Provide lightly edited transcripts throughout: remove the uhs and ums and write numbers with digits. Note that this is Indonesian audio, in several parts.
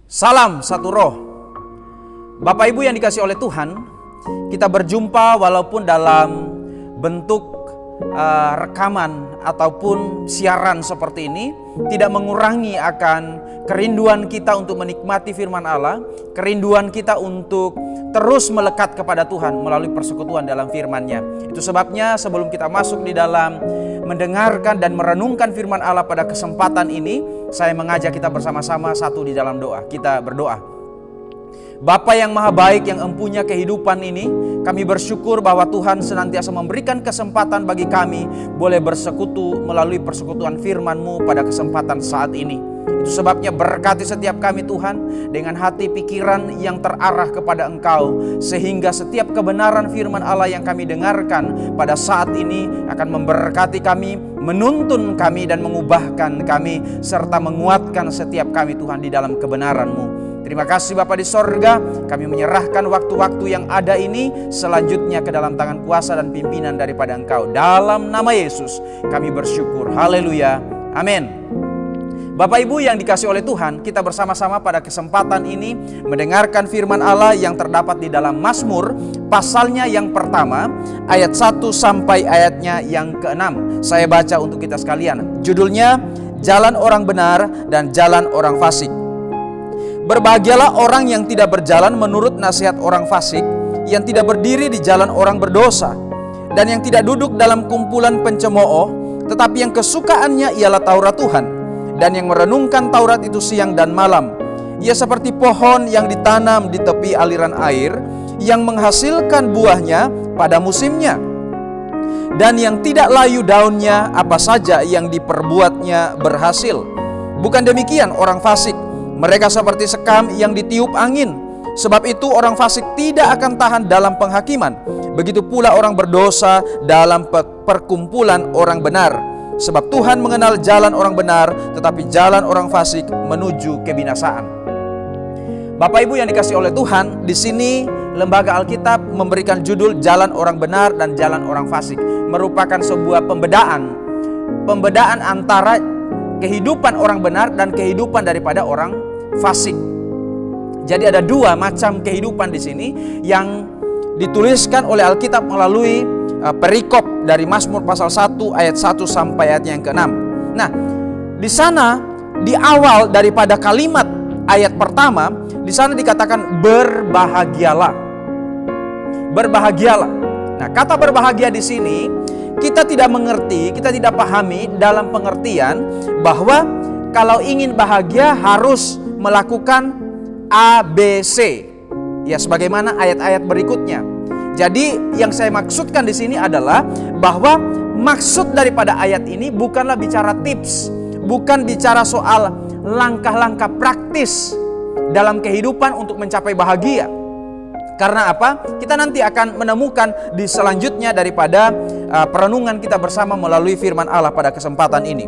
Salam satu roh. Bapak Ibu yang dikasihi oleh Tuhan, kita berjumpa walaupun dalam bentuk rekaman ataupun siaran seperti ini, tidak mengurangi akan kerinduan kita untuk menikmati firman Allah, kerinduan kita untuk terus melekat kepada Tuhan melalui persekutuan dalam firman-Nya. Itu sebabnya sebelum kita masuk di dalam mendengarkan dan merenungkan firman Allah pada kesempatan ini, saya mengajak kita bersama-sama satu di dalam doa. Kita berdoa. Bapa yang maha baik, yang empunya kehidupan ini, kami bersyukur bahwa Tuhan senantiasa memberikan kesempatan bagi kami boleh bersekutu melalui persekutuan firman-Mu pada kesempatan saat ini. Itu sebabnya berkati setiap kami Tuhan dengan hati pikiran yang terarah kepada Engkau, sehingga setiap kebenaran firman Allah yang kami dengarkan pada saat ini akan memberkati kami, menuntun kami dan mengubahkan kami, serta menguatkan setiap kami Tuhan di dalam kebenaran-Mu. Terima kasih Bapa di sorga, kami menyerahkan waktu-waktu yang ada ini selanjutnya ke dalam tangan kuasa dan pimpinan daripada Engkau. Dalam nama Yesus kami bersyukur. Haleluya. Amin. Bapak Ibu yang dikasihi oleh Tuhan, kita bersama-sama pada kesempatan ini mendengarkan firman Allah yang terdapat di dalam Mazmur pasalnya yang pertama, ayat 1 sampai ayatnya yang ke-6. Saya baca untuk kita sekalian. Judulnya, Jalan Orang Benar dan Jalan Orang Fasik. Berbahagialah orang yang tidak berjalan menurut nasihat orang fasik, yang tidak berdiri di jalan orang berdosa, dan yang tidak duduk dalam kumpulan pencemooh, tetapi yang kesukaannya ialah Taurat Tuhan, dan yang merenungkan Taurat itu siang dan malam. Ia seperti pohon yang ditanam di tepi aliran air, yang menghasilkan buahnya pada musimnya, dan yang tidak layu daunnya, apa saja yang diperbuatnya berhasil. Bukan demikian orang fasik, mereka seperti sekam yang ditiup angin. Sebab itu orang fasik tidak akan tahan dalam penghakiman. Begitu pula orang berdosa dalam perkumpulan orang benar. Sebab Tuhan mengenal jalan orang benar, tetapi jalan orang fasik menuju kebinasaan. Bapak Ibu yang dikasihi oleh Tuhan, di sini Lembaga Alkitab memberikan judul Jalan Orang Benar dan Jalan Orang Fasik. Merupakan sebuah pembedaan antara kehidupan orang benar dan kehidupan daripada orang fasik. Jadi ada dua macam kehidupan di sini yang dituliskan oleh Alkitab melalui perikop dari Mazmur pasal 1 ayat 1 sampai ayat yang ke-6. Nah, di sana di awal daripada kalimat ayat pertama, di sana dikatakan berbahagialah. Berbahagialah. Nah, kata berbahagia di sini kita tidak mengerti, kita tidak pahami dalam pengertian bahwa kalau ingin bahagia harus melakukan ABC. Ya, sebagaimana ayat-ayat berikutnya. Jadi yang saya maksudkan di sini adalah bahwa maksud daripada ayat ini bukanlah bicara tips, bukan bicara soal langkah-langkah praktis dalam kehidupan untuk mencapai bahagia. Karena apa? Kita nanti akan menemukan di selanjutnya daripada perenungan kita bersama melalui firman Allah pada kesempatan ini.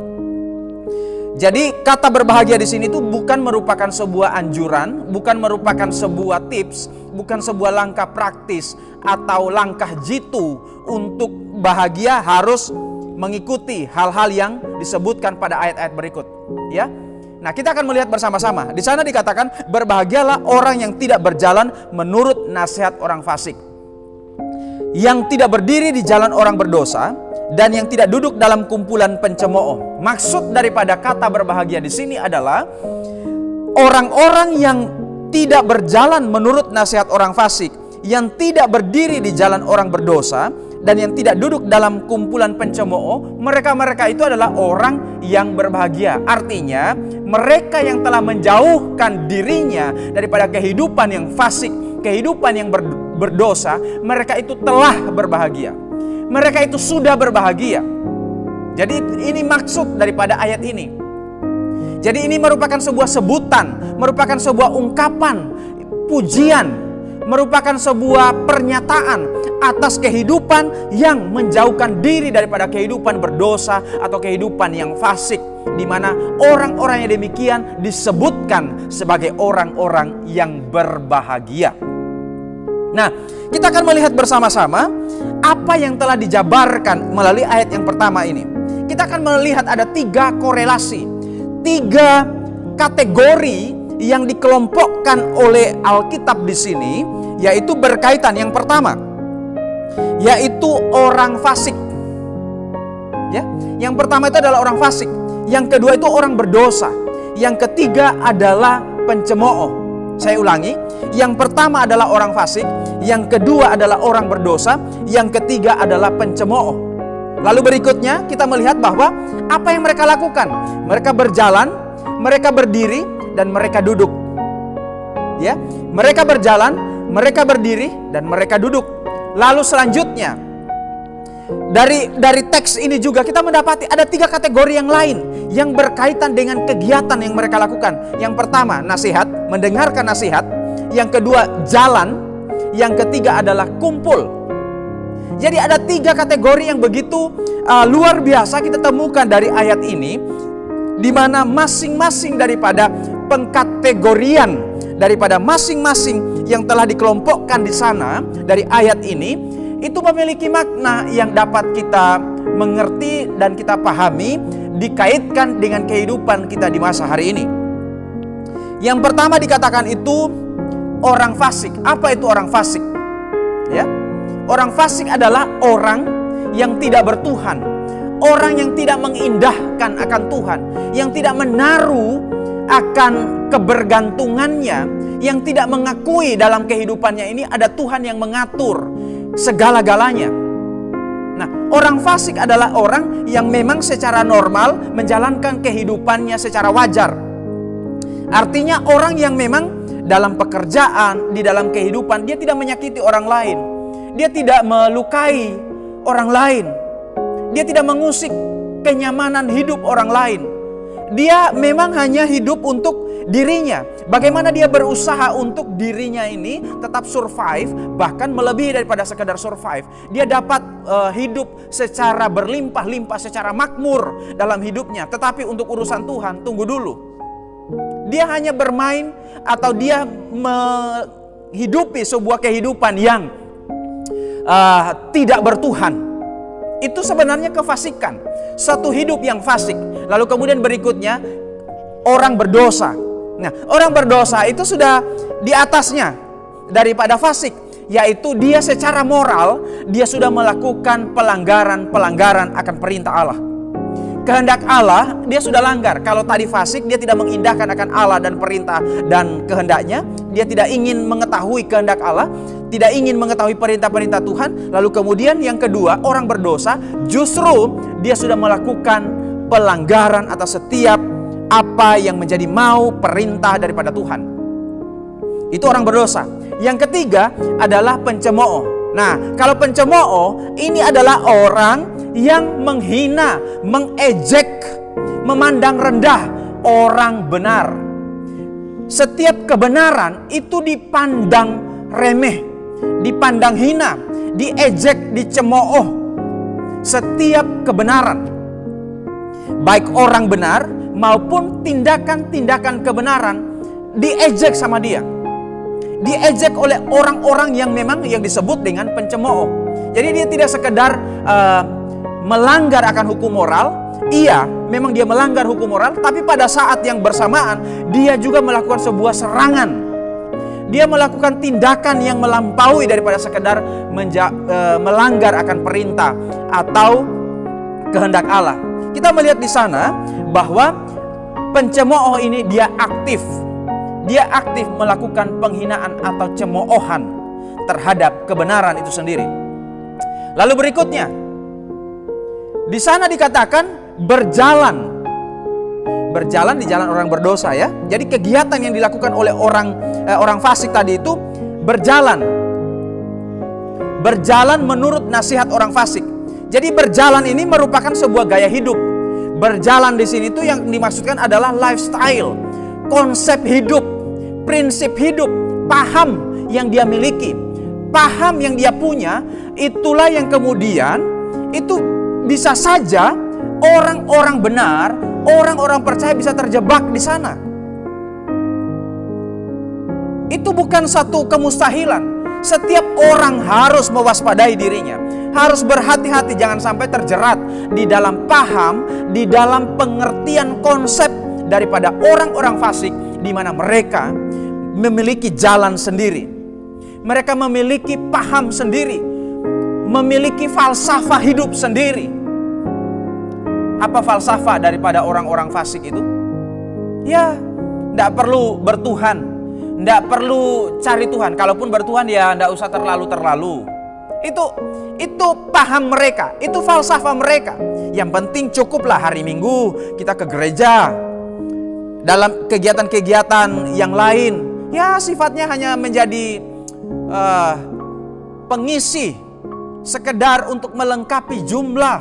Jadi kata berbahagia di sini itu bukan merupakan sebuah anjuran, bukan merupakan sebuah tips, bukan sebuah langkah praktis atau langkah jitu untuk bahagia harus mengikuti hal-hal yang disebutkan pada ayat-ayat berikut, ya. Nah, kita akan melihat bersama-sama. Di sana dikatakan berbahagialah orang yang tidak berjalan menurut nasihat orang fasik, yang tidak berdiri di jalan orang berdosa, dan yang tidak duduk dalam kumpulan pencemooh. Maksud daripada kata berbahagia di sini adalah orang-orang yang tidak berjalan menurut nasihat orang fasik, yang tidak berdiri di jalan orang berdosa, dan yang tidak duduk dalam kumpulan pencemooh. Mereka itu adalah orang yang berbahagia. Artinya mereka yang telah menjauhkan dirinya daripada kehidupan yang fasik, kehidupan yang berdosa, mereka itu telah berbahagia. Mereka itu sudah berbahagia. Jadi ini maksud daripada ayat ini. Jadi ini merupakan sebuah sebutan, merupakan sebuah ungkapan, pujian, merupakan sebuah pernyataan atas kehidupan yang menjauhkan diri daripada kehidupan berdosa atau kehidupan yang fasik, di mana orang-orang yang demikian disebutkan sebagai orang-orang yang berbahagia. Nah, kita akan melihat bersama-sama apa yang telah dijabarkan melalui ayat yang pertama ini. Kita akan melihat ada 3 korelasi, 3 kategori yang dikelompokkan oleh Alkitab di sini yaitu berkaitan, yang pertama yaitu orang fasik. Ya, yang pertama itu adalah orang fasik, yang kedua itu orang berdosa, yang ketiga adalah pencemooh. Saya ulangi, yang pertama adalah orang fasik, yang kedua adalah orang berdosa, yang ketiga adalah pencemooh. Lalu berikutnya kita melihat bahwa apa yang mereka lakukan. Mereka berjalan, mereka berdiri, dan mereka duduk. Ya, mereka berjalan, mereka berdiri, dan mereka duduk. Lalu selanjutnya dari teks ini juga kita mendapati ada 3 kategori yang lain yang berkaitan dengan kegiatan yang mereka lakukan. Yang pertama nasihat, mendengarkan nasihat. Yang kedua jalan. Yang ketiga adalah kumpul. Jadi ada 3 kategori yang begitu luar biasa kita temukan dari ayat ini, di mana masing-masing daripada pengkategorian daripada masing-masing yang telah dikelompokkan di sana dari ayat ini itu memiliki makna yang dapat kita mengerti dan kita pahami, dikaitkan dengan kehidupan kita di masa hari ini. Yang pertama dikatakan itu orang fasik. Apa itu orang fasik? Ya, orang fasik adalah orang yang tidak bertuhan, orang yang tidak mengindahkan akan Tuhan, yang tidak menaruh akan kebergantungannya, yang tidak mengakui dalam kehidupannya ini ada Tuhan yang mengatur segala-galanya. Nah, orang fasik adalah orang yang memang secara normal menjalankan kehidupannya secara wajar. Artinya orang yang memang dalam pekerjaan, di dalam kehidupan, dia tidak menyakiti orang lain. Dia tidak melukai orang lain. Dia tidak mengusik kenyamanan hidup orang lain. Dia memang hanya hidup untuk dirinya. Bagaimana dia berusaha untuk dirinya ini tetap survive, bahkan melebihi daripada sekedar survive. Dia dapat hidup secara berlimpah-limpah, secara makmur dalam hidupnya. Tetapi untuk urusan Tuhan, tunggu dulu. Dia hanya bermain atau dia menghidupi sebuah kehidupan yang tidak bertuhan. Itu sebenarnya kefasikan, satu hidup yang fasik. Lalu kemudian berikutnya orang berdosa. Nah, orang berdosa itu sudah di atasnya daripada fasik, yaitu dia secara moral dia sudah melakukan pelanggaran akan perintah Allah. Kehendak Allah dia sudah langgar. Kalau tadi fasik, dia tidak mengindahkan akan Allah dan perintah dan kehendaknya. Dia tidak ingin mengetahui kehendak Allah, tidak ingin mengetahui perintah-perintah Tuhan. Lalu kemudian yang kedua, orang berdosa justru dia sudah melakukan pelanggaran atas setiap apa yang menjadi mau perintah daripada Tuhan. Itu orang berdosa. Yang ketiga adalah pencemooh. Nah, kalau pencemooh ini adalah orang yang menghina, mengejek, memandang rendah orang benar. Setiap kebenaran itu dipandang remeh, dipandang hina, diejek, dicemooh. Setiap kebenaran, baik orang benar maupun tindakan-tindakan kebenaran, diejek sama dia. Diejek oleh orang-orang yang memang yang disebut dengan pencemooh. Jadi dia tidak sekedar melanggar akan hukum moral. Iya, memang dia melanggar hukum moral, tapi pada saat yang bersamaan dia juga melakukan sebuah serangan. Dia melakukan tindakan yang melampaui daripada sekedar melanggar akan perintah atau kehendak Allah. Kita melihat di sana bahwa pencemooh ini dia aktif. Dia aktif melakukan penghinaan atau cemoohan terhadap kebenaran itu sendiri. Lalu berikutnya, di sana dikatakan berjalan di jalan orang berdosa ya. Jadi kegiatan yang dilakukan oleh orang fasik tadi itu berjalan menurut nasihat orang fasik. Jadi berjalan ini merupakan sebuah gaya hidup. Berjalan di sini itu yang dimaksudkan adalah lifestyle, konsep hidup, prinsip hidup, paham yang dia miliki, paham yang dia punya. Itulah yang kemudian itu bisa saja orang-orang benar, orang-orang percaya bisa terjebak di sana. Itu bukan satu kemustahilan. Setiap orang harus mewaspadai dirinya, harus berhati-hati jangan sampai terjerat di dalam paham, di dalam pengertian konsep daripada orang-orang fasik di mana mereka memiliki jalan sendiri. Mereka memiliki paham sendiri, memiliki falsafah hidup sendiri. Apa falsafah daripada orang-orang fasik itu? Ya, tidak perlu bertuhan, tidak perlu cari Tuhan. Kalaupun bertuhan ya tidak usah terlalu-terlalu. Itu paham mereka, itu falsafah mereka. Yang penting cukuplah hari Minggu kita ke gereja. Dalam kegiatan-kegiatan yang lain, ya sifatnya hanya menjadi pengisi, sekedar untuk melengkapi jumlah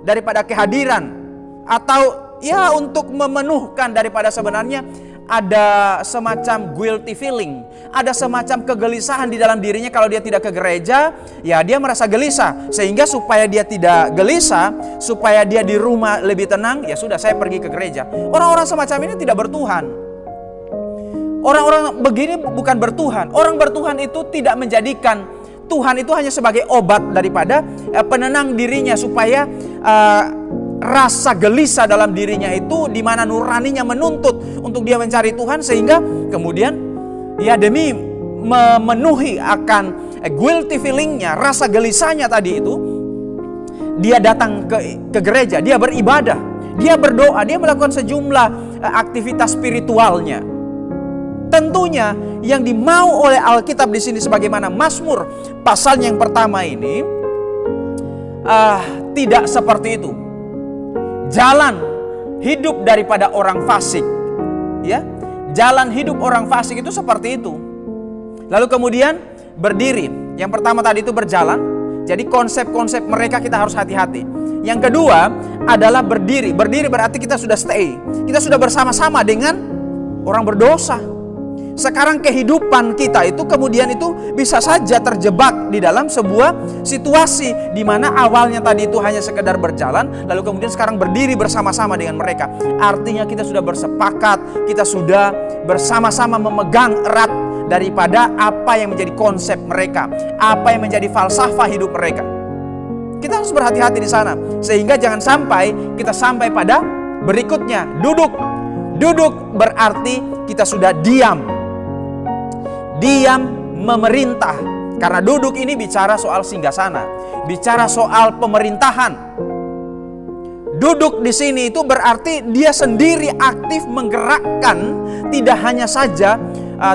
daripada kehadiran, atau ya untuk memenuhkan daripada sebenarnya ada semacam guilty feeling, ada semacam kegelisahan di dalam dirinya kalau dia tidak ke gereja, ya dia merasa gelisah. Sehingga supaya dia tidak gelisah, supaya dia di rumah lebih tenang, ya sudah saya pergi ke gereja. Orang-orang semacam ini tidak bertuhan. Orang-orang begini bukan bertuhan. Orang bertuhan itu tidak menjadikan Tuhan itu hanya sebagai obat daripada penenang dirinya, supaya rasa gelisah dalam dirinya itu, di mana nuraninya menuntut untuk dia mencari Tuhan, sehingga kemudian ya demi memenuhi akan guilty feelingnya, rasa gelisahnya tadi itu, dia datang ke gereja, dia beribadah, dia berdoa, dia melakukan sejumlah aktivitas spiritualnya. Tentunya yang dimau oleh Alkitab di sini, sebagaimana Mazmur pasal yang pertama ini, tidak seperti itu. Jalan hidup daripada orang fasik, ya, jalan hidup orang fasik itu seperti itu. Lalu kemudian berdiri. Yang pertama tadi itu berjalan. Jadi konsep-konsep mereka kita harus hati-hati. Yang kedua adalah berdiri. Berdiri berarti kita sudah stay, kita sudah bersama-sama dengan orang berdosa. Sekarang kehidupan kita itu kemudian itu bisa saja terjebak di dalam sebuah situasi di mana awalnya tadi itu hanya sekedar berjalan, lalu kemudian sekarang berdiri bersama-sama dengan mereka. Artinya kita sudah bersepakat, kita sudah bersama-sama memegang erat daripada apa yang menjadi konsep mereka, apa yang menjadi falsafah hidup mereka. Kita harus berhati-hati di sana, sehingga jangan sampai kita sampai pada berikutnya, duduk. Duduk berarti kita sudah diam memerintah. Karena duduk ini bicara soal singgasana, bicara soal pemerintahan. Duduk di sini itu berarti dia sendiri aktif menggerakkan, tidak hanya saja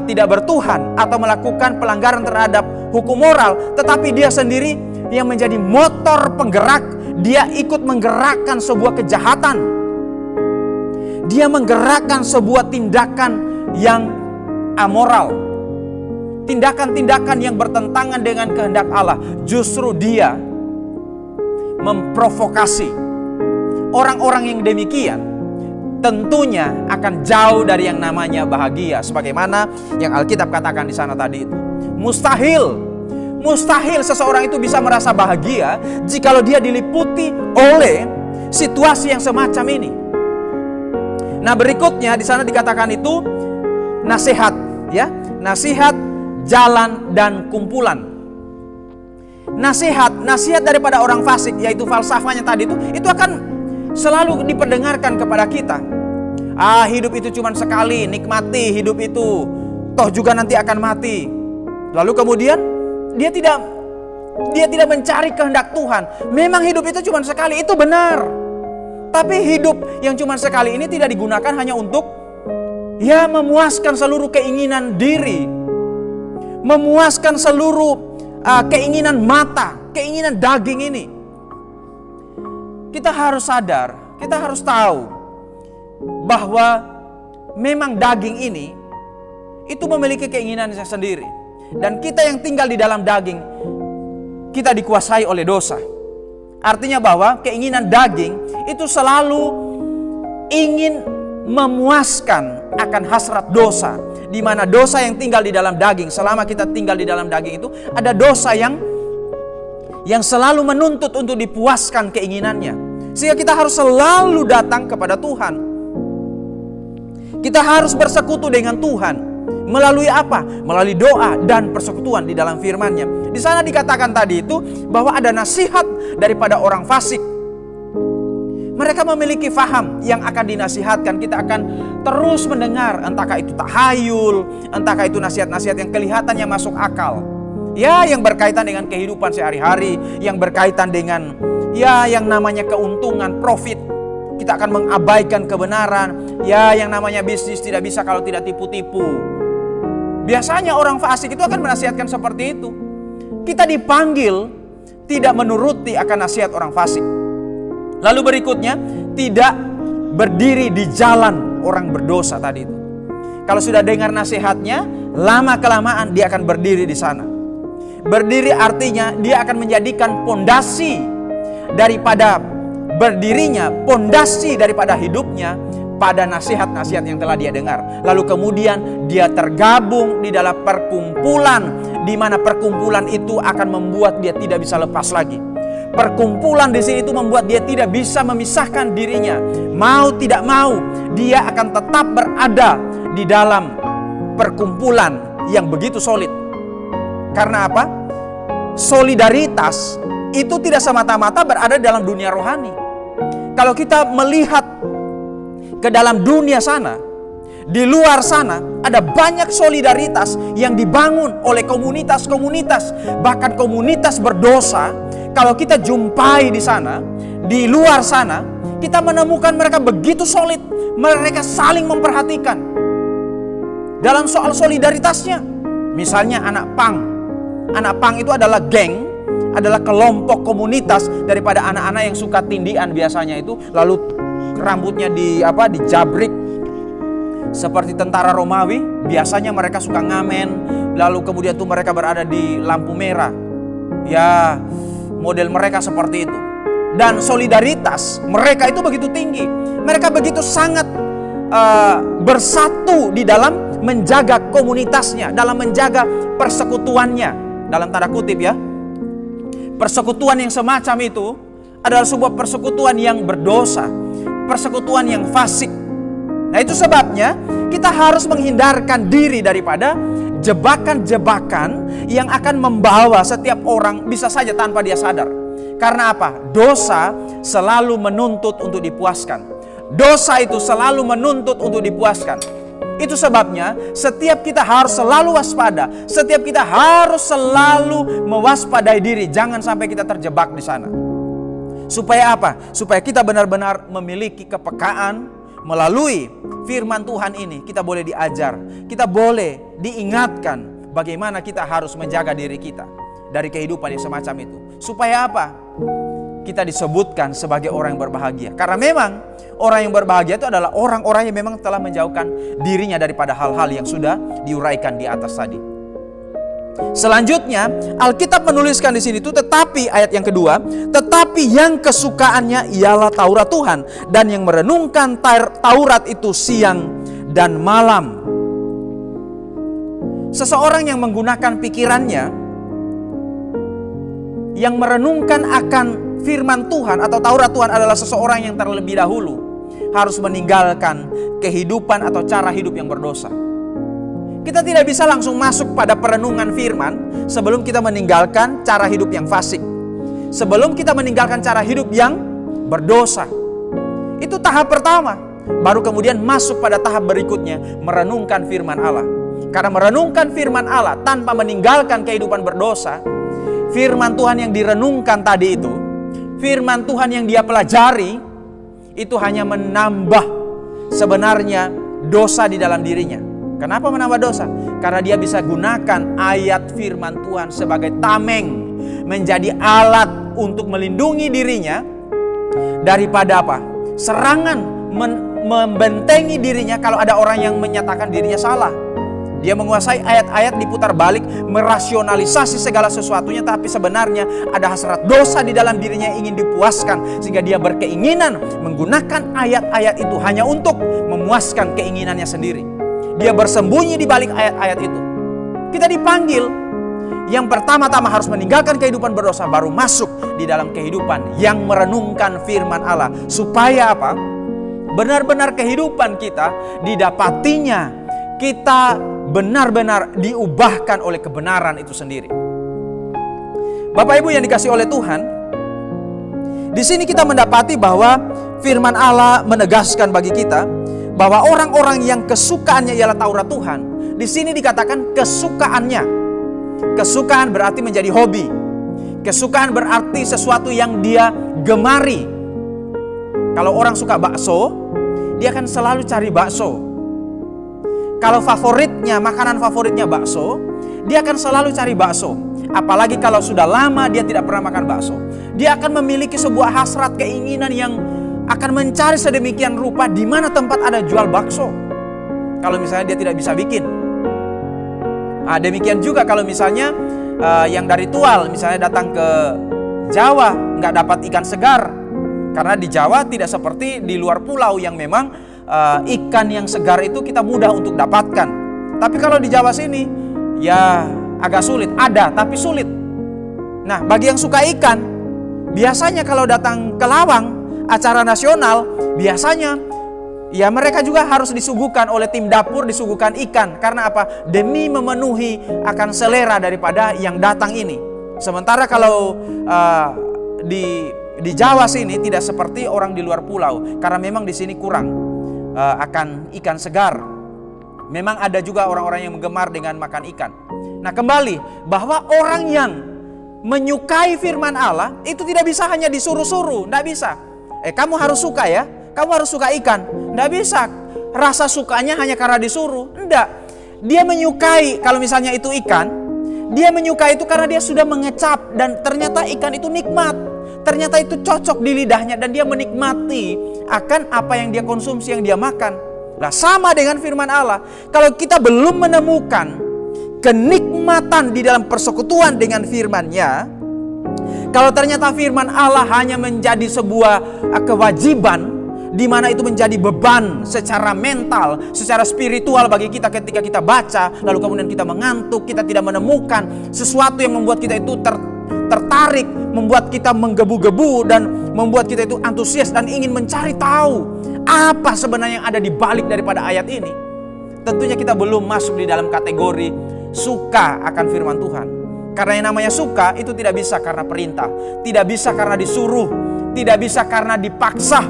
tidak bertuhan atau melakukan pelanggaran terhadap hukum moral, tetapi dia sendiri yang menjadi motor penggerak. Dia ikut menggerakkan sebuah kejahatan. Dia menggerakkan sebuah tindakan yang amoral, tindakan-tindakan yang bertentangan dengan kehendak Allah. Justru dia memprovokasi orang-orang yang demikian. Tentunya akan jauh dari yang namanya bahagia, sebagaimana yang Alkitab katakan di sana tadi itu. Mustahil seseorang itu bisa merasa bahagia jikalau dia diliputi oleh situasi yang semacam ini. Nah, berikutnya di sana dikatakan itu nasihat, ya, nasihat, jalan dan kumpulan. Nasihat daripada orang fasik, yaitu falsafahnya tadi itu akan selalu diperdengarkan kepada kita. Hidup itu cuma sekali, nikmati hidup itu, toh juga nanti akan mati. Lalu kemudian dia tidak mencari kehendak Tuhan. Memang hidup itu cuma sekali, itu benar. Tapi hidup yang cuma sekali ini tidak digunakan hanya untuk memuaskan seluruh keinginan diri, memuaskan seluruh keinginan mata, keinginan daging ini. Kita harus sadar, kita harus tahu bahwa memang daging ini itu memiliki keinginannya sendiri. Dan kita yang tinggal di dalam daging, kita dikuasai oleh dosa. Artinya bahwa keinginan daging itu selalu ingin memuaskan akan hasrat dosa, di mana dosa yang tinggal di dalam daging, selama kita tinggal di dalam daging itu ada dosa yang selalu menuntut untuk dipuaskan keinginannya. Sehingga kita harus selalu datang kepada Tuhan. Kita harus bersekutu dengan Tuhan. Melalui apa? Melalui doa dan persekutuan di dalam firman-Nya. Di sana dikatakan tadi itu bahwa ada nasihat daripada orang fasik. Mereka memiliki faham yang akan dinasihatkan. Kita akan terus mendengar, entahkah itu tahayul, entahkah itu nasihat-nasihat yang kelihatannya masuk akal. Ya, yang berkaitan dengan kehidupan sehari-hari, yang berkaitan dengan yang namanya keuntungan, profit. Kita akan mengabaikan kebenaran. Ya, yang namanya bisnis tidak bisa kalau tidak tipu-tipu. Biasanya orang fasik itu akan menasihatkan seperti itu. Kita dipanggil tidak menuruti akan nasihat orang fasik. Lalu berikutnya, tidak berdiri di jalan orang berdosa tadi itu. Kalau sudah dengar nasihatnya, lama-kelamaan dia akan berdiri di sana. Berdiri artinya dia akan menjadikan pondasi daripada berdirinya, pondasi daripada hidupnya pada nasihat-nasihat yang telah dia dengar. Lalu kemudian dia tergabung di dalam perkumpulan, di mana perkumpulan itu akan membuat dia tidak bisa lepas lagi. Perkumpulan di sini itu membuat dia tidak bisa memisahkan dirinya. Mau tidak mau, dia akan tetap berada di dalam perkumpulan yang begitu solid. Karena apa? Solidaritas itu tidak semata-mata berada dalam dunia rohani. Kalau kita melihat ke dalam dunia sana, di luar sana ada banyak solidaritas yang dibangun oleh komunitas-komunitas, bahkan komunitas berdosa. Kalau kita jumpai di sana, di luar sana, kita menemukan mereka begitu solid. Mereka saling memperhatikan dalam soal solidaritasnya. Misalnya anak pang. Anak pang itu adalah geng, adalah kelompok komunitas daripada anak-anak yang suka tindian biasanya itu. Lalu rambutnya dijabrik seperti tentara Romawi. Biasanya mereka suka ngamen. Lalu kemudian tuh mereka berada di lampu merah. Ya, model mereka seperti itu. Dan solidaritas mereka itu begitu tinggi. Mereka begitu sangat bersatu di dalam menjaga komunitasnya, dalam menjaga persekutuannya. Dalam tanda kutip ya. Persekutuan yang semacam itu adalah sebuah persekutuan yang berdosa, persekutuan yang fasik. Nah, itu sebabnya kita harus menghindarkan diri daripada jebakan-jebakan yang akan membawa setiap orang bisa saja tanpa dia sadar. Karena apa? Dosa selalu menuntut untuk dipuaskan. Dosa itu selalu menuntut untuk dipuaskan. Itu sebabnya setiap kita harus selalu waspada. Setiap kita harus selalu mewaspadai diri. Jangan sampai kita terjebak di sana. Supaya apa? Supaya kita benar-benar memiliki kepekaan. Melalui firman Tuhan ini kita boleh diajar. Kita boleh diingatkan bagaimana kita harus menjaga diri kita dari kehidupan yang semacam itu. Supaya apa? Kita disebutkan sebagai orang yang berbahagia. Karena memang orang yang berbahagia itu adalah orang-orang yang memang telah menjauhkan dirinya daripada hal-hal yang sudah diuraikan di atas tadi. Selanjutnya, Alkitab menuliskan di sini itu tetapi ayat yang kedua, tetapi yang kesukaannya ialah Taurat Tuhan dan yang merenungkan Taurat itu siang dan malam. Seseorang yang menggunakan pikirannya, yang merenungkan akan firman Tuhan atau Taurat Tuhan adalah seseorang yang terlebih dahulu harus meninggalkan kehidupan atau cara hidup yang berdosa. Kita tidak bisa langsung masuk pada perenungan firman sebelum kita meninggalkan cara hidup yang fasik. Sebelum kita meninggalkan cara hidup yang berdosa. Itu tahap pertama. Baru kemudian masuk pada tahap berikutnya, merenungkan firman Allah. Karena merenungkan firman Allah tanpa meninggalkan kehidupan berdosa, firman Tuhan yang direnungkan tadi itu, firman Tuhan yang dia pelajari, itu hanya menambah sebenarnya dosa di dalam dirinya. Kenapa menambah dosa? Karena dia bisa gunakan ayat firman Tuhan sebagai tameng, menjadi alat untuk melindungi dirinya daripada apa? Serangan, membentengi dirinya kalau ada orang yang menyatakan dirinya salah. Dia menguasai ayat-ayat, diputar balik, merasionalisasi segala sesuatunya, tapi sebenarnya ada hasrat dosa di dalam dirinya yang ingin dipuaskan, sehingga dia berkeinginan menggunakan ayat-ayat itu hanya untuk memuaskan keinginannya sendiri. Dia bersembunyi di balik ayat-ayat itu. Kita dipanggil, yang pertama-tama harus meninggalkan kehidupan berdosa, baru masuk di dalam kehidupan yang merenungkan firman Allah. Supaya apa? Benar-benar kehidupan kita didapatinya, kita benar-benar diubahkan oleh kebenaran itu sendiri. Bapak Ibu yang dikasihi oleh Tuhan, Di sini kita mendapati bahwa firman Allah menegaskan bagi kita bahwa orang-orang yang kesukaannya ialah Taurat Tuhan. Di sini dikatakan kesukaannya. Kesukaan berarti menjadi hobi. Kesukaan berarti sesuatu yang dia gemari. Kalau orang suka bakso, dia akan selalu cari bakso. Kalau makanan favoritnya bakso, dia akan selalu cari bakso. Apalagi kalau sudah lama dia tidak pernah makan bakso. Dia akan memiliki sebuah hasrat keinginan yang akan mencari sedemikian rupa di mana tempat ada jual bakso. Kalau misalnya dia tidak bisa bikin. Nah, demikian juga kalau misalnya yang dari Tual misalnya datang ke Jawa nggak dapat ikan segar. Karena di Jawa tidak seperti di luar pulau yang memang ikan yang segar itu kita mudah untuk dapatkan. Tapi kalau di Jawa sini ya agak sulit, ada tapi sulit. Nah, bagi yang suka ikan, biasanya kalau datang ke Lawang, acara nasional, biasanya ya mereka juga harus disuguhkan oleh tim dapur, disuguhkan ikan. Karena apa? Demi memenuhi akan selera daripada yang datang ini. Sementara kalau di Jawa sini tidak seperti orang di luar pulau, karena memang di sini kurang akan ikan segar. Memang ada juga orang-orang yang menggemar dengan makan ikan. Nah, kembali bahwa orang yang menyukai firman Allah itu tidak bisa hanya disuruh-suruh, tidak bisa. Kamu harus suka ya, kamu harus suka ikan. Tidak bisa. Rasa sukanya hanya karena disuruh. Tidak. Dia menyukai kalau misalnya itu ikan, dia menyukai itu karena dia sudah mengecap dan ternyata ikan itu nikmat. Ternyata itu cocok di lidahnya dan dia menikmati akan apa yang dia konsumsi, yang dia makan. Nah, sama dengan firman Allah. Kalau kita belum menemukan kenikmatan di dalam persekutuan dengan firman-Nya, kalau ternyata firman Allah hanya menjadi sebuah kewajiban, di mana itu menjadi beban secara mental, secara spiritual bagi kita ketika kita baca, lalu kemudian kita mengantuk, kita tidak menemukan sesuatu yang membuat kita itu tertarik, membuat kita menggebu-gebu dan membuat kita itu antusias dan ingin mencari tahu apa sebenarnya yang ada di balik daripada ayat ini. Tentunya kita belum masuk di dalam kategori suka akan firman Tuhan. Karena yang namanya suka itu tidak bisa karena perintah, tidak bisa karena disuruh, tidak bisa karena dipaksa.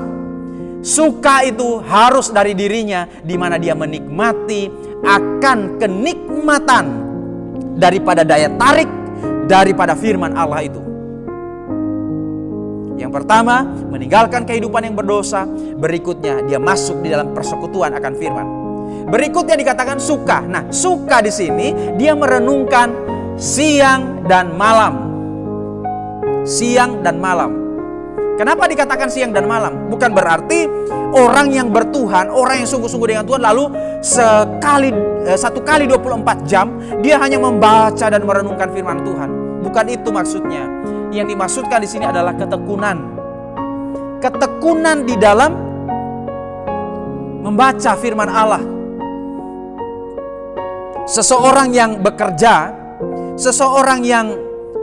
Suka itu harus dari dirinya, di mana dia menikmati akan kenikmatan daripada daya tarik daripada firman Allah itu. Yang pertama, meninggalkan kehidupan yang berdosa. Berikutnya, dia masuk di dalam persekutuan akan firman. Berikutnya dikatakan suka. Nah, suka di sini dia merenungkan siang dan malam. Siang dan malam. Kenapa dikatakan siang dan malam? Bukan berarti orang yang bertuhan, orang yang sungguh-sungguh dengan Tuhan, lalu 1 kali 24 jam dia hanya membaca dan merenungkan firman Tuhan. Bukan itu maksudnya. Yang dimaksudkan di sini adalah ketekunan. Ketekunan di dalam membaca firman Allah. Seseorang yang bekerja, seseorang yang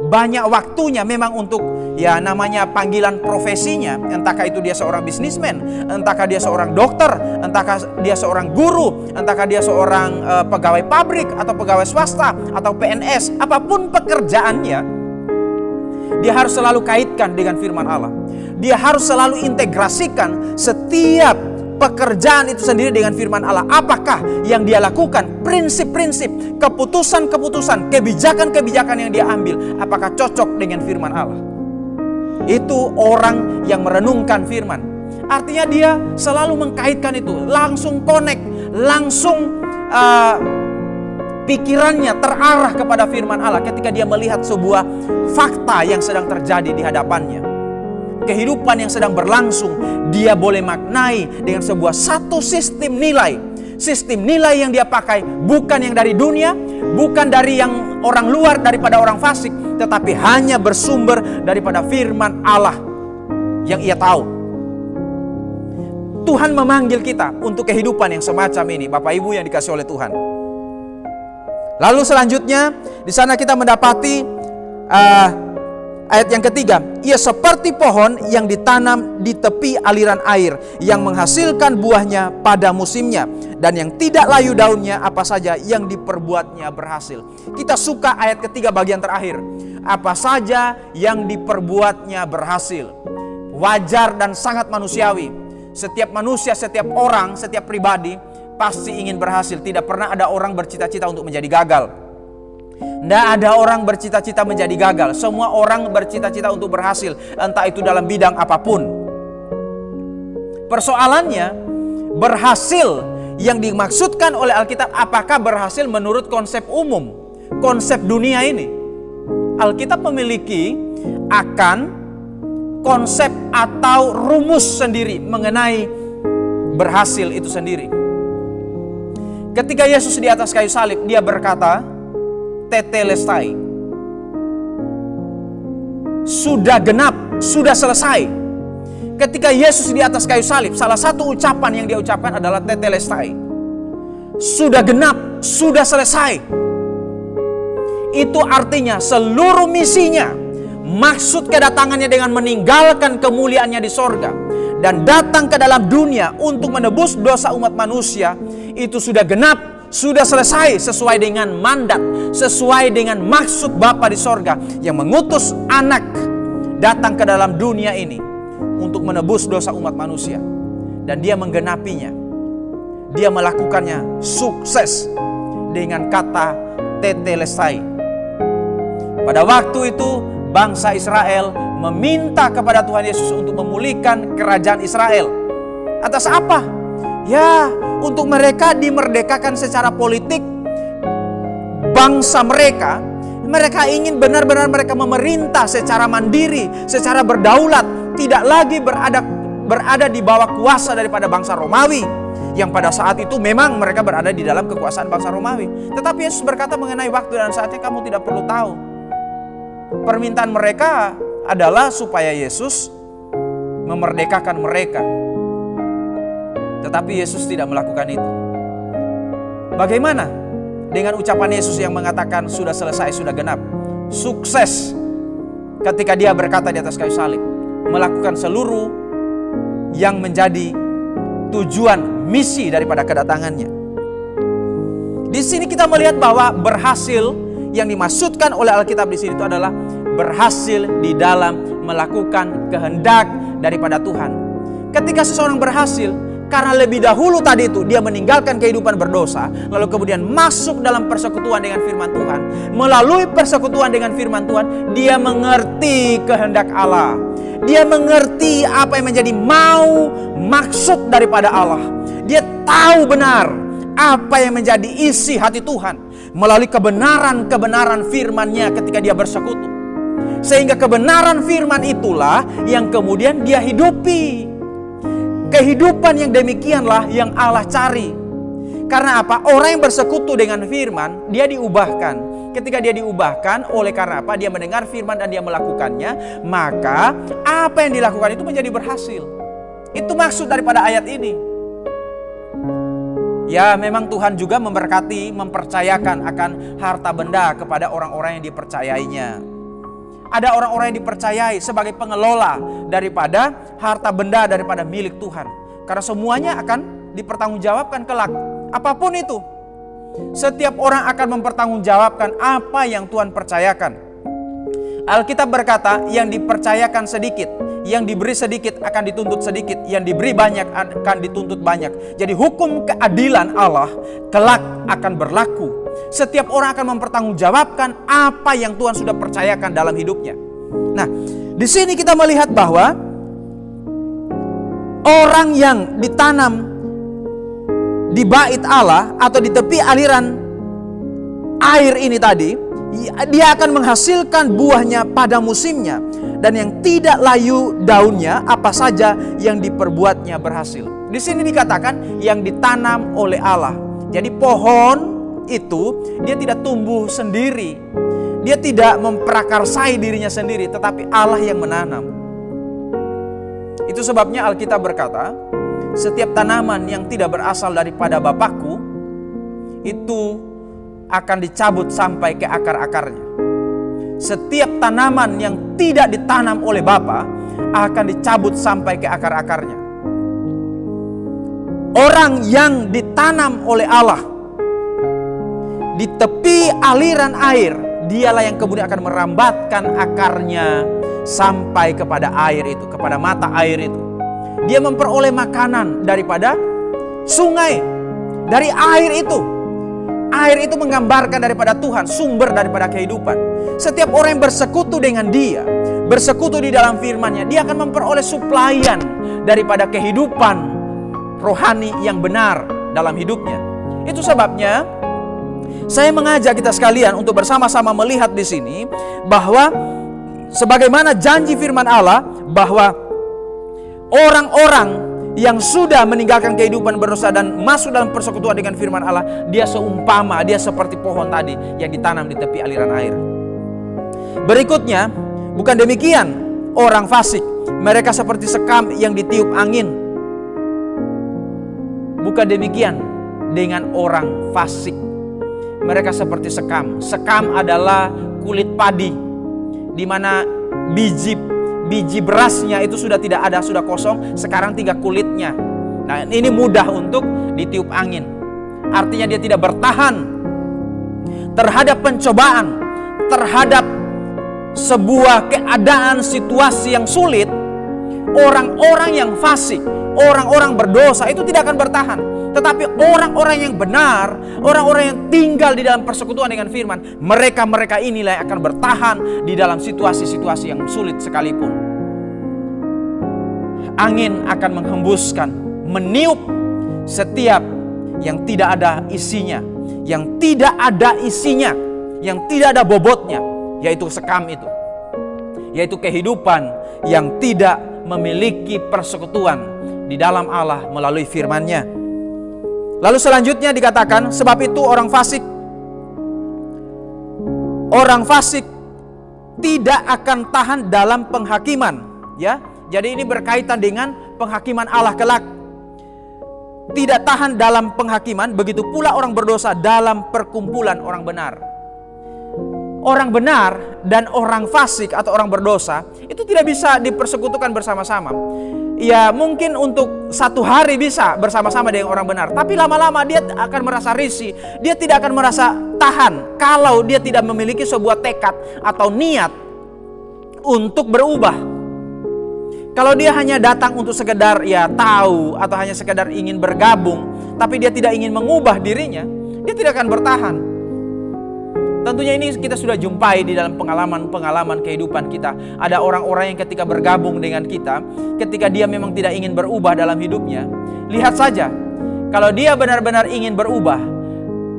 banyak waktunya memang untuk ya namanya panggilan profesinya, entahkah itu dia seorang bisnismen, entahkah dia seorang dokter, entahkah dia seorang guru, entahkah dia seorang pegawai pabrik atau pegawai swasta atau PNS, apapun pekerjaannya, dia harus selalu kaitkan dengan firman Allah. Dia harus selalu integrasikan setiap pekerjaan itu sendiri dengan firman Allah. Apakah yang dia lakukan, prinsip-prinsip, keputusan-keputusan, kebijakan-kebijakan yang dia ambil, apakah cocok dengan firman Allah? Itu orang yang merenungkan firman. Artinya dia selalu mengkaitkan itu, langsung connect, langsung pikirannya terarah kepada firman Allah ketika dia melihat sebuah fakta yang sedang terjadi di hadapannya. Kehidupan yang sedang berlangsung, dia boleh maknai dengan sebuah satu sistem nilai. Sistem nilai yang dia pakai bukan yang dari dunia, bukan dari yang orang luar, daripada orang fasik, tetapi hanya bersumber daripada firman Allah yang ia tahu. Tuhan memanggil kita untuk kehidupan yang semacam ini, Bapak Ibu yang dikasih oleh Tuhan. Lalu selanjutnya di sana kita mendapati ayat yang ketiga, ia seperti pohon yang ditanam di tepi aliran air, yang menghasilkan buahnya pada musimnya, dan yang tidak layu daunnya, apa saja yang diperbuatnya berhasil. Kita suka ayat ketiga bagian terakhir, apa saja yang diperbuatnya berhasil. wajar dan sangat manusiawi. Setiap manusia, setiap orang, setiap pribadi pasti ingin berhasil. Tidak pernah ada orang bercita-cita untuk menjadi gagal. Tidak ada orang bercita-cita menjadi gagal. Semua orang bercita-cita untuk berhasil, entah itu dalam bidang apapun. Persoalannya, berhasil yang dimaksudkan oleh Alkitab, apakah berhasil menurut konsep umum, konsep dunia ini? Alkitab memiliki akan konsep atau rumus sendiri mengenai berhasil itu sendiri. Ketika Yesus di atas kayu salib, dia berkata, tetelestai, sudah genap, sudah selesai. Ketika Yesus di atas kayu salib, salah satu ucapan yang dia ucapkan adalah tetelestai, sudah genap, sudah selesai. Itu artinya seluruh misinya, maksud kedatangannya dengan meninggalkan kemuliaannya di sorga dan datang ke dalam dunia untuk menebus dosa umat manusia, itu sudah genap, sudah selesai sesuai dengan mandat, sesuai dengan maksud Bapa di sorga yang mengutus anak datang ke dalam dunia ini untuk menebus dosa umat manusia. Dan dia menggenapinya, dia melakukannya sukses dengan kata tetelestai. Pada waktu itu bangsa Israel meminta kepada Tuhan Yesus untuk memulihkan kerajaan Israel. Atas apa? Ya, untuk mereka dimerdekakan secara politik. Bangsa mereka ingin benar-benar mereka memerintah secara mandiri, secara berdaulat, tidak lagi berada di bawah kuasa daripada bangsa Romawi, yang pada saat itu memang mereka berada di dalam kekuasaan bangsa Romawi. Tetapi Yesus berkata mengenai waktu dan saatnya kamu tidak perlu tahu. Permintaan mereka adalah supaya Yesus memerdekakan mereka. Tetapi Yesus tidak melakukan itu. Bagaimana dengan ucapan Yesus yang mengatakan sudah selesai, sudah genap, sukses, ketika dia berkata di atas kayu salib, melakukan seluruh yang menjadi tujuan misi daripada kedatangannya. Di sini kita melihat bahwa berhasil yang dimaksudkan oleh Alkitab di sini itu adalah berhasil di dalam melakukan kehendak daripada Tuhan. Ketika seseorang berhasil, karena lebih dahulu tadi itu dia meninggalkan kehidupan berdosa, lalu kemudian masuk dalam persekutuan dengan firman Tuhan. Melalui persekutuan dengan firman Tuhan, dia mengerti kehendak Allah. Dia mengerti apa yang menjadi maksud daripada Allah. Dia tahu benar apa yang menjadi isi hati Tuhan melalui kebenaran-kebenaran firman-Nya ketika dia bersekutu. Sehingga kebenaran firman itulah yang kemudian dia hidupi. Kehidupan yang demikianlah yang Allah cari. Karena apa? Orang yang bersekutu dengan firman, dia diubahkan. Ketika dia diubahkan, oleh karena apa? Dia mendengar firman dan dia melakukannya, maka apa yang dilakukan itu menjadi berhasil. Itu maksud daripada ayat ini. Ya, memang Tuhan juga memberkati, mempercayakan akan harta benda kepada orang-orang yang dipercayainya. Ada orang-orang yang dipercayai sebagai pengelola daripada harta benda daripada milik Tuhan. Karena semuanya akan dipertanggungjawabkan kelak. Apapun itu. Setiap orang akan mempertanggungjawabkan apa yang Tuhan percayakan. Alkitab berkata, yang dipercayakan sedikit, yang diberi sedikit akan dituntut sedikit, yang diberi banyak akan dituntut banyak. Jadi hukum keadilan Allah kelak akan berlaku. Setiap orang akan mempertanggungjawabkan apa yang Tuhan sudah percayakan dalam hidupnya. Nah, di sini kita melihat bahwa orang yang ditanam di bait Allah atau di tepi aliran air ini tadi, dia akan menghasilkan buahnya pada musimnya, dan yang tidak layu daunnya, apa saja yang diperbuatnya berhasil. Di sini dikatakan yang ditanam oleh Allah. Jadi pohon itu dia tidak tumbuh sendiri, dia tidak memprakarsai dirinya sendiri, tetapi Allah yang menanam. Itu sebabnya Alkitab berkata, setiap tanaman yang tidak berasal daripada Bapakku itu akan dicabut sampai ke akar-akarnya. Setiap tanaman yang tidak ditanam oleh Bapa akan dicabut sampai ke akar-akarnya. Orang yang ditanam oleh Allah di tepi aliran air, dialah yang kemudian akan merambatkan akarnya sampai kepada air itu, kepada mata air itu. Dia memperoleh makanan daripada sungai, dari air itu. Air itu menggambarkan daripada Tuhan, sumber daripada kehidupan. Setiap orang yang bersekutu dengan dia, bersekutu di dalam firman-Nya, dia akan memperoleh suplaian daripada kehidupan rohani yang benar dalam hidupnya. Itu sebabnya saya mengajak kita sekalian untuk bersama-sama melihat di sini bahwa sebagaimana janji firman Allah bahwa orang-orang yang sudah meninggalkan kehidupan berdosa dan masuk dalam persekutuan dengan firman Allah, dia seumpama, dia seperti pohon tadi yang ditanam di tepi aliran air. Berikutnya, bukan demikian orang fasik, mereka seperti sekam yang ditiup angin. Bukan demikian dengan orang fasik, mereka seperti sekam. Sekam adalah kulit padi, di mana biji berasnya itu sudah tidak ada, sudah kosong, sekarang tinggal kulitnya. Nah, ini mudah untuk ditiup angin. Artinya dia tidak bertahan terhadap pencobaan, terhadap sebuah keadaan situasi yang sulit. Orang-orang yang fasik, orang-orang berdosa itu tidak akan bertahan. Tetapi orang-orang yang benar, orang-orang yang tinggal di dalam persekutuan dengan firman, mereka inilah yang akan bertahan di dalam situasi-situasi yang sulit sekalipun. Angin akan menghembuskan, meniup setiap yang tidak ada isinya, yang tidak ada isinya, yang tidak ada bobotnya, yaitu sekam itu, yaitu kehidupan yang tidak memiliki persekutuan di dalam Allah melalui firman-Nya. Lalu selanjutnya dikatakan, sebab itu orang fasik tidak akan tahan dalam penghakiman, ya. Jadi ini berkaitan dengan penghakiman Allah kelak. Tidak tahan dalam penghakiman, begitu pula orang berdosa dalam perkumpulan orang benar. Orang benar dan orang fasik atau orang berdosa itu tidak bisa dipersekutukan bersama-sama. Ya mungkin untuk satu hari bisa bersama-sama dengan orang benar, tapi lama-lama dia akan merasa risih. Dia tidak akan merasa tahan kalau dia tidak memiliki sebuah tekad atau niat untuk berubah. Kalau dia hanya datang untuk sekedar ya tahu atau hanya sekedar ingin bergabung, tapi dia tidak ingin mengubah dirinya, dia tidak akan bertahan. Tentunya ini kita sudah jumpai di dalam pengalaman-pengalaman kehidupan kita. Ada orang-orang yang ketika bergabung dengan kita, ketika dia memang tidak ingin berubah dalam hidupnya, lihat saja, kalau dia benar-benar ingin berubah,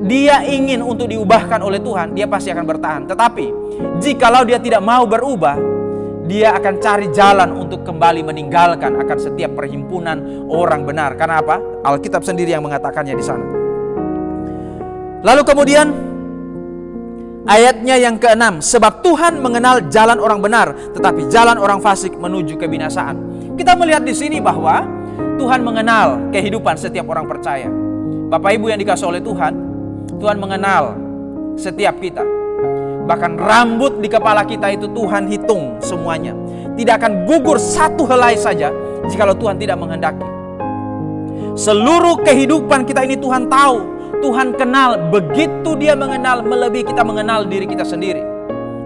dia ingin untuk diubahkan oleh Tuhan, dia pasti akan bertahan. Tetapi jikalau dia tidak mau berubah, dia akan cari jalan untuk kembali meninggalkan akan setiap perhimpunan orang benar. Karena apa? Alkitab sendiri yang mengatakannya di sana. Lalu kemudian ayatnya yang ke-6, sebab Tuhan mengenal jalan orang benar, tetapi jalan orang fasik menuju kebinasaan. Kita melihat di sini bahwa Tuhan mengenal kehidupan setiap orang percaya. Bapak Ibu yang dikasihi oleh Tuhan, Tuhan mengenal setiap kita. Bahkan rambut di kepala kita itu Tuhan hitung semuanya. Tidak akan gugur satu helai saja jikalau Tuhan tidak menghendaki. Seluruh kehidupan kita ini Tuhan tahu, Tuhan kenal. Begitu dia mengenal, melebihi kita mengenal diri kita sendiri.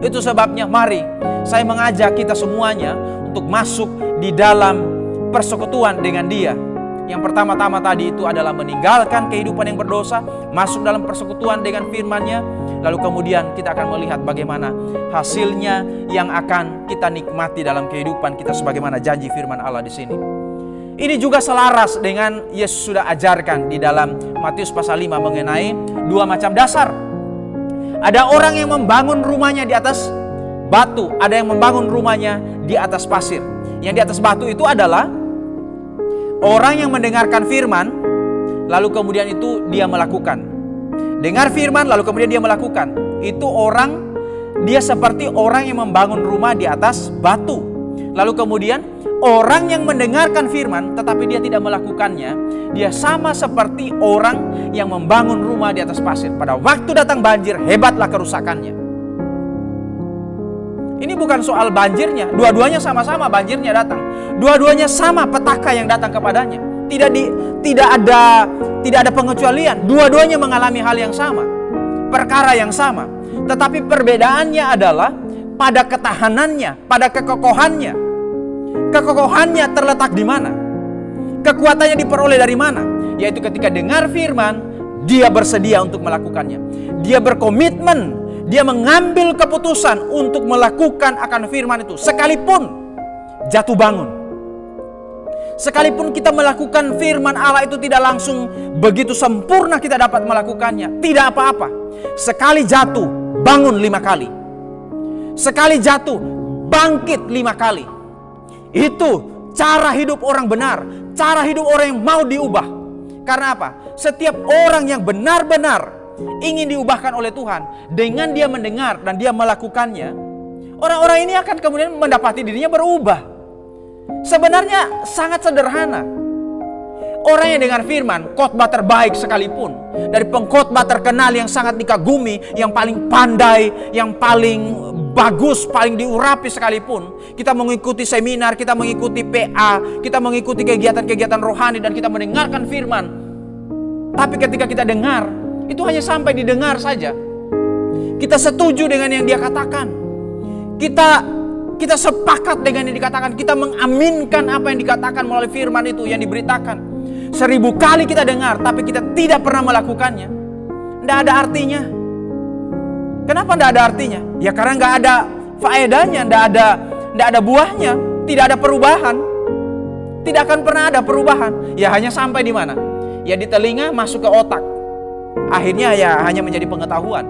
Itu sebabnya mari saya mengajak kita semuanya untuk masuk di dalam persekutuan dengan dia. Yang pertama-tama tadi itu adalah meninggalkan kehidupan yang berdosa, masuk dalam persekutuan dengan firman-Nya. Lalu kemudian kita akan melihat bagaimana hasilnya yang akan kita nikmati dalam kehidupan kita sebagaimana janji firman Allah di sini. Ini juga selaras dengan Yesus sudah ajarkan di dalam Matius pasal 5 mengenai dua macam dasar. Ada orang yang membangun rumahnya di atas batu, ada yang membangun rumahnya di atas pasir. Yang di atas batu itu adalah orang yang mendengarkan firman, lalu kemudian itu dia melakukan. Dengar firman, lalu kemudian dia melakukan. Itu orang, dia seperti orang yang membangun rumah di atas batu. Lalu kemudian orang yang mendengarkan firman, tetapi dia tidak melakukannya, dia sama seperti orang yang membangun rumah di atas pasir. Pada waktu datang banjir, hebatlah kerusakannya. Ini bukan soal banjirnya, dua-duanya sama-sama banjirnya datang. Dua-duanya sama petaka yang datang kepadanya. Tidak ada pengecualian. Dua-duanya mengalami hal yang sama, perkara yang sama. Tetapi perbedaannya adalah pada ketahanannya, pada kekokohannya. Kekokohannya terletak di mana? Kekuatannya diperoleh dari mana? Yaitu ketika dengar firman, dia bersedia untuk melakukannya. Dia berkomitmen, dia mengambil keputusan untuk melakukan akan firman itu. Sekalipun jatuh bangun. Sekalipun kita melakukan firman Allah itu tidak langsung begitu sempurna kita dapat melakukannya. Tidak apa-apa. Sekali jatuh, bangun 5 kali. Sekali jatuh, bangkit 5 kali. Itu cara hidup orang benar. Cara hidup orang yang mau diubah. Karena apa? Setiap orang yang benar-benar ingin diubahkan oleh Tuhan, dengan dia mendengar dan dia melakukannya, orang-orang ini akan kemudian mendapati dirinya berubah. Sebenarnya sangat sederhana. Orang yang dengar firman, khotbah terbaik sekalipun, dari pengkhotbah terkenal yang sangat dikagumi, yang paling pandai, yang paling bagus, paling diurapi sekalipun, kita mengikuti seminar, kita mengikuti PA, kita mengikuti kegiatan-kegiatan rohani, dan kita mendengarkan firman. Tapi ketika kita dengar, itu hanya sampai didengar saja. Kita setuju dengan yang dia katakan. Kita sepakat dengan yang dikatakan. Kita mengaminkan apa yang dikatakan melalui firman itu yang diberitakan. 1000 kali kita dengar, tapi kita tidak pernah melakukannya. Tidak ada artinya. Kenapa tidak ada artinya? Ya karena nggak ada faedahnya, tidak ada buahnya, tidak ada perubahan. Tidak akan pernah ada perubahan. Ya hanya sampai di mana? Ya di telinga, masuk ke otak. Akhirnya ya hanya menjadi pengetahuan.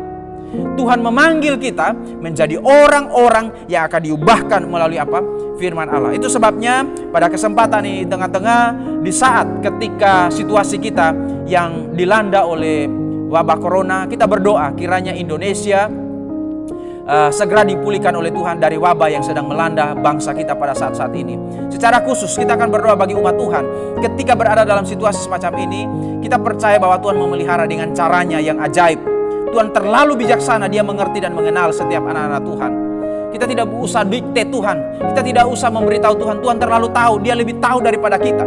Tuhan memanggil kita menjadi orang-orang yang akan diubahkan melalui apa? Firman Allah. Itu sebabnya pada kesempatan ini, tengah-tengah di saat ketika situasi kita yang dilanda oleh wabah corona, kita berdoa kiranya Indonesia segera dipulihkan oleh Tuhan dari wabah yang sedang melanda bangsa kita pada saat-saat ini. Secara khusus kita akan berdoa bagi umat Tuhan. Ketika berada dalam situasi semacam ini, kita percaya bahwa Tuhan memelihara dengan caranya yang ajaib. Tuhan terlalu bijaksana, dia mengerti dan mengenal setiap anak-anak Tuhan. Kita tidak usah dikte Tuhan, kita tidak usah memberitahu Tuhan. Tuhan terlalu tahu, dia lebih tahu daripada kita.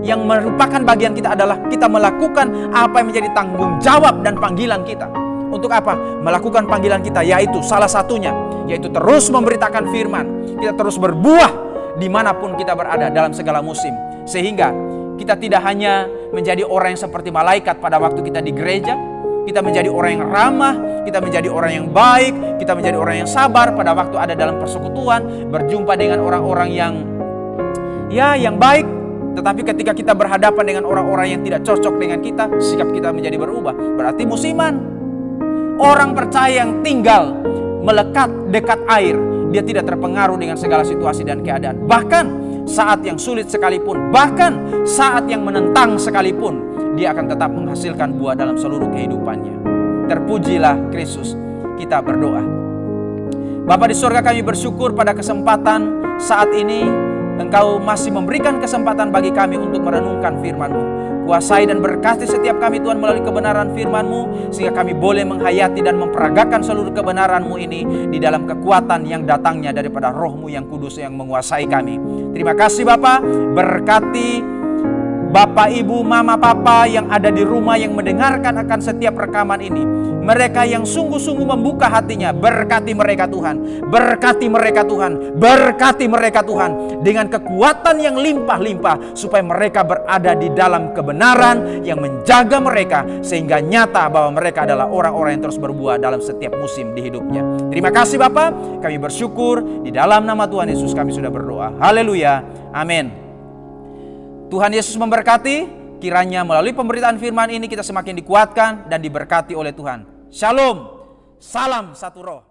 Yang merupakan bagian kita adalah kita melakukan apa yang menjadi tanggung jawab dan panggilan kita. Untuk apa? Melakukan panggilan kita, yaitu salah satunya, yaitu terus memberitakan firman. Kita terus berbuah dimanapun kita berada dalam segala musim. Sehingga kita tidak hanya menjadi orang yang seperti malaikat pada waktu kita di gereja, kita menjadi orang yang ramah, kita menjadi orang yang baik, kita menjadi orang yang sabar pada waktu ada dalam persekutuan, berjumpa dengan orang-orang yang baik. Tetapi ketika kita berhadapan dengan orang-orang yang tidak cocok dengan kita, sikap kita menjadi berubah. Berarti musiman. Orang percaya yang tinggal melekat dekat air, dia tidak terpengaruh dengan segala situasi dan keadaan. Bahkan saat yang sulit sekalipun, bahkan saat yang menentang sekalipun, dia akan tetap menghasilkan buah dalam seluruh kehidupannya. Terpujilah Kristus. Kita berdoa. Bapa di surga, kami bersyukur pada kesempatan saat ini Engkau masih memberikan kesempatan bagi kami untuk merenungkan firman-Mu. Kuasai dan berkati setiap kami Tuhan melalui kebenaran firman-Mu, sehingga kami boleh menghayati dan memperagakan seluruh kebenaran-Mu ini di dalam kekuatan yang datangnya daripada Roh-Mu yang kudus yang menguasai kami. Terima kasih Bapa, berkati Bapak, Ibu, Mama, Papa yang ada di rumah yang mendengarkan akan setiap rekaman ini. Mereka yang sungguh-sungguh membuka hatinya, berkati mereka Tuhan. Berkati mereka Tuhan. Berkati mereka Tuhan. Dengan kekuatan yang limpah-limpah, supaya mereka berada di dalam kebenaran yang menjaga mereka, sehingga nyata bahwa mereka adalah orang-orang yang terus berbuah dalam setiap musim di hidupnya. Terima kasih Bapak, kami bersyukur. Di dalam nama Tuhan Yesus kami sudah berdoa. Haleluya. Amin. Tuhan Yesus memberkati, kiranya melalui pemberitaan firman ini kita semakin dikuatkan dan diberkati oleh Tuhan. Shalom, salam satu roh.